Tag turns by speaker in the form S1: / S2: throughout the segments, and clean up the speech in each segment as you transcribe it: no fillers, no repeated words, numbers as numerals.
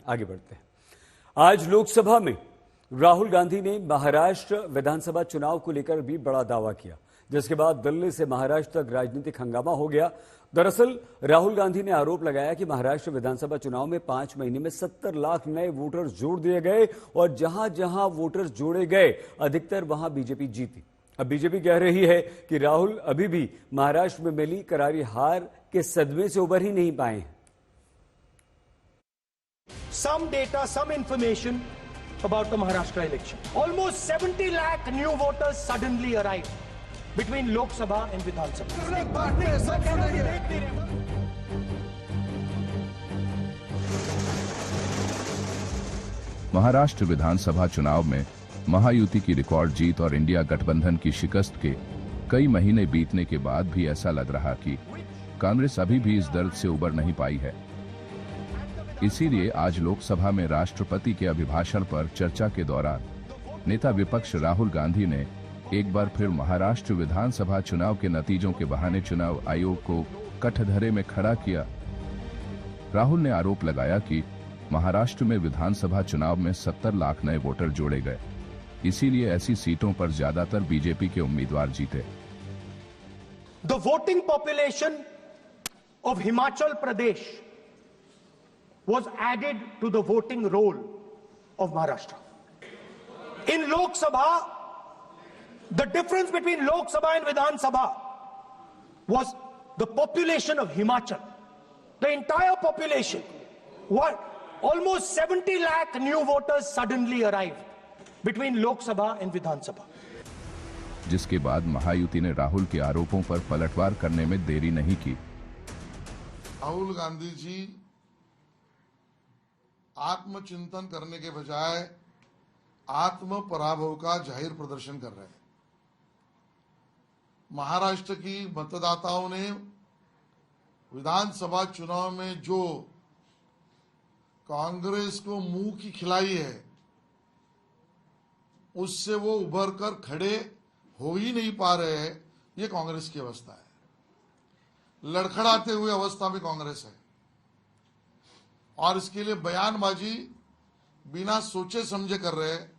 S1: आगे बढ़ते हैं। आज लोकसभा में राहुल गांधी ने महाराष्ट्र विधानसभा चुनाव को लेकर भी बड़ा दावा किया, जिसके बाद दिल्ली से महाराष्ट्र तक राजनीतिक हंगामा हो गया। दरअसल राहुल गांधी ने आरोप लगाया कि महाराष्ट्र विधानसभा चुनाव में 5 महीने में 70 लाख नए वोटर्स जोड़ दिए गए और जहां जहां वोटर्स जोड़े गए अधिकतर वहां बीजेपी जीती। अब बीजेपी कह रही है कि राहुल अभी भी महाराष्ट्र में मिली करारी हार के सदमे से उबर ही नहीं पाए हैं।
S2: Some data, some information about the Maharashtra election. Almost 70 lakh new voters suddenly arrived between Lok Sabha and Vidhan Sabha.
S3: Maharashtra विधानसभा चुनाव में महायुति की रिकॉर्ड जीत और इंडिया गठबंधन की शिकस्त के कई महीने बीतने के बाद भी ऐसा लग रहा कि कांग्रेस अभी भी इस दर्द से उबर नहीं पाई है। इसीलिए आज लोकसभा में राष्ट्रपति के अभिभाषण पर चर्चा के दौरान नेता विपक्ष राहुल गांधी ने एक बार फिर महाराष्ट्र विधानसभा चुनाव के नतीजों के बहाने चुनाव आयोग को कठघरे में खड़ा किया। राहुल ने आरोप लगाया कि महाराष्ट्र में विधानसभा चुनाव में 70 लाख नए वोटर जोड़े गए, इसीलिए ऐसी सीटों पर ज्यादातर बीजेपी के उम्मीदवार जीते।
S2: The voting population of Himachal Pradesh was added to the voting roll of Maharashtra. In Lok Sabha, the difference between Lok Sabha and Vidhan Sabha was the population of Himachal. The entire population, what? Almost 70 lakh new voters suddenly arrived between Lok Sabha and Vidhan Sabha.
S3: जिसके बाद महायुति ने राहुल के आरोपों पर पलटवार करने में देरी नहीं की।
S4: राहुल गांधी जी आत्मचिंतन करने के बजाय आत्म पराभव का जाहिर प्रदर्शन कर रहे हैं। महाराष्ट्र की मतदाताओं ने विधानसभा चुनाव में जो कांग्रेस को मुंह की खिलाई है, उससे वो उभर कर खड़े हो ही नहीं पा रहे हैं। ये कांग्रेस की अवस्था है। लड़खड़ाते हुए अवस्था में कांग्रेस है और इसके लिए बयानबाजी बिना सोचे समझे कर रहे हैं।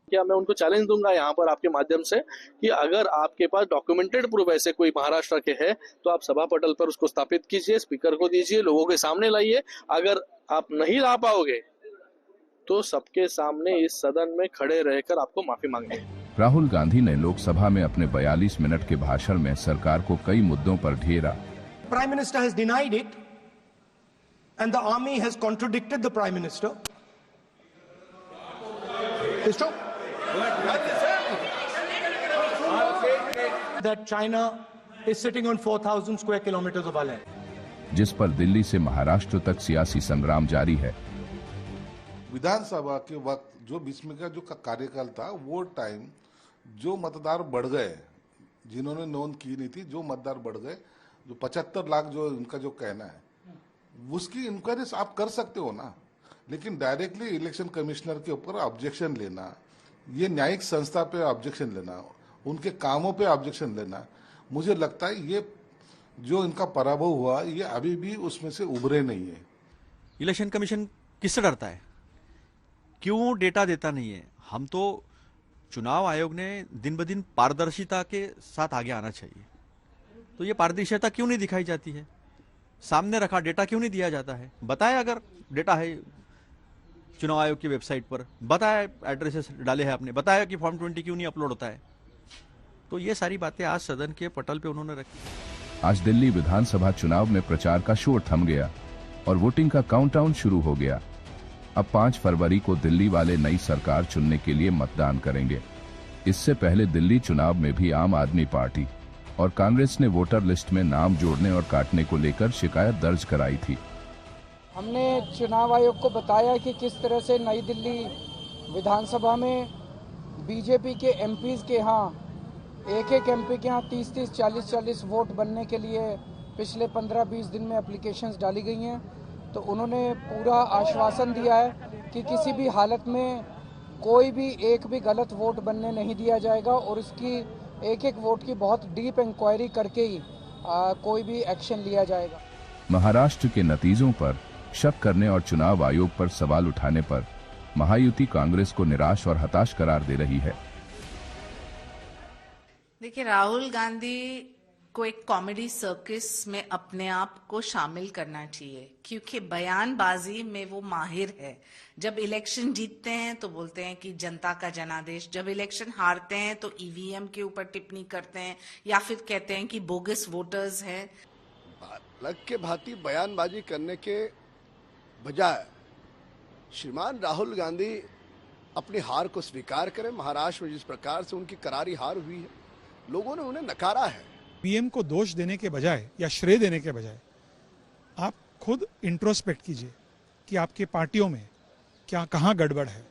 S5: क्या मैं उनको चैलेंज दूंगा यहाँ पर आपके माध्यम से कि अगर आपके पास डॉक्यूमेंटेड प्रूफ ऐसे कोई महाराष्ट्र के है तो आप सभा पटल पर उसको स्थापित कीजिए, स्पीकर को दीजिए, लोगों के सामने लाइए। अगर आप नहीं ला पाओगे तो सबके सामने इस सदन में खड़े रहकर आपको माफी मांगनी है।
S3: राहुल गांधी ने लोकसभा में अपने 42 मिनट के भाषण में सरकार को कई मुद्दों पर घेरा।
S2: Prime Minister has denied it and the army has contradicted the Prime Minister. It's true. That China is sitting on 4,000 square kilometers of our land.
S3: जिस पर दिल्ली से महाराष्ट्र तक सियासी संग्राम जारी है।
S4: विधानसभा के वक्त जो बीच में का जो कार्यकाल था, वो टाइम जो मतदार बढ़ गए, जिन्होंने नोंद की नहीं थी, जो मतदार बढ़ गए, जो 75 लाख जो इनका जो कहना है, उसकी इंक्वायरी आप कर सकते हो ना, लेकिन डायरेक्टली इलेक्शन कमिश्नर के ऊपर ऑब्जेक्शन लेना, ये न्यायिक संस्था पे ऑब्जेक्शन लेना, उनके कामों पे ऑब्जेक्शन लेना, मुझे लगता है ये जो इनका पराभव हुआ, ये अभी भी उसमें से उभरे नहीं है।
S6: इलेक्शन कमीशन किससे डरता है? क्यों डेटा देता नहीं है? हम तो चुनाव आयोग ने दिन ब दिन पारदर्शिता के साथ आगे आना चाहिए, तो ये पारदर्शिता क्यों नहीं दिखाई जाती है? सामने रखा डेटा क्यों नहीं दिया जाता है? बताया अगर डेटा है चुनाव आयोग की वेबसाइट पर, बताया एड्रेसेस डाले हैं आपने, बताया कि फॉर्म 20 क्यों नहीं अपलोड होता है? तो ये सारी बातें आज सदन के पटल पे उन्होंने रखी।
S3: आज दिल्ली विधानसभा चुनाव में प्रचार का शोर थम गया और वोटिंग का काउंटडाउन शुरू हो गया। अब 5 फरवरी को दिल्ली वाले नई सरकार चुनने के लिए मतदान करेंगे। इससे पहले दिल्ली चुनाव में भी आम आदमी पार्टी और कांग्रेस ने वोटर लिस्ट में नाम जोड़ने और काटने को लेकर शिकायत दर्ज कराई थी।
S7: हमने चुनाव आयोग को बताया कि किस तरह से नई दिल्ली विधानसभा में बीजेपी के एमपीज के यहाँ एक एमपी के यहाँ 30-30, 40-40 वोट बनने के लिए पिछले 15-20 दिन में एप्लीकेशंस डाली गई हैं। तो उन्होंने पूरा आश्वासन दिया है कि किसी भी हालत में कोई भी एक भी गलत वोट बनने नहीं दिया जाएगा और इसकी एक वोट की बहुत डीप इंक्वायरी करके ही कोई भी एक्शन लिया जाएगा।
S3: महाराष्ट्र के नतीजों पर शक करने और चुनाव आयोग पर सवाल उठाने पर महायुति कांग्रेस को निराश और हताश करार दे रही है।
S8: देखिए, राहुल गांधी को एक कॉमेडी सर्कस में अपने आप को शामिल करना चाहिए, क्योंकि बयानबाजी में वो माहिर है। जब इलेक्शन जीतते हैं तो बोलते हैं कि जनता का जनादेश, जब इलेक्शन हारते हैं तो ईवीएम के ऊपर टिप्पणी करते हैं या फिर कहते हैं कि बोगस वोटर्स हैं।
S9: लग के भांति बयानबाजी करने के बजाय श्रीमान राहुल गांधी अपनी हार को स्वीकार करें। महाराष्ट्र में जिस प्रकार से उनकी करारी हार हुई है, लोगों ने उन्हें नकारा है। पीएम को दोष देने के बजाय या श्रेय देने के बजाय आप खुद इंट्रोस्पेक्ट कीजिए कि आपके पार्टियों में क्या कहाँ गड़बड़ है,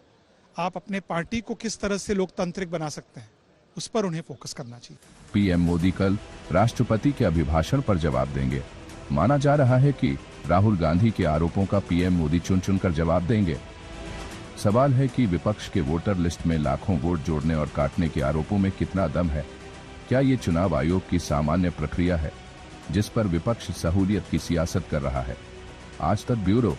S9: आप अपने पार्टी को किस तरह से लोकतांत्रिक बना सकते हैं, उस पर उन्हें फोकस करना चाहिए।
S3: पीएम मोदी कल राष्ट्रपति के अभिभाषण पर जवाब देंगे। माना जा रहा है कि राहुल गांधी के आरोपों का पीएम मोदी चुन चुनकर जवाब देंगे। सवाल है कि विपक्ष के वोटर लिस्ट में लाखों वोट जोड़ने और काटने के आरोपों में कितना दम है। क्या ये चुनाव आयोग की सामान्य प्रक्रिया है जिस पर विपक्ष सहूलियत की सियासत कर रहा है? आज तक ब्यूरो।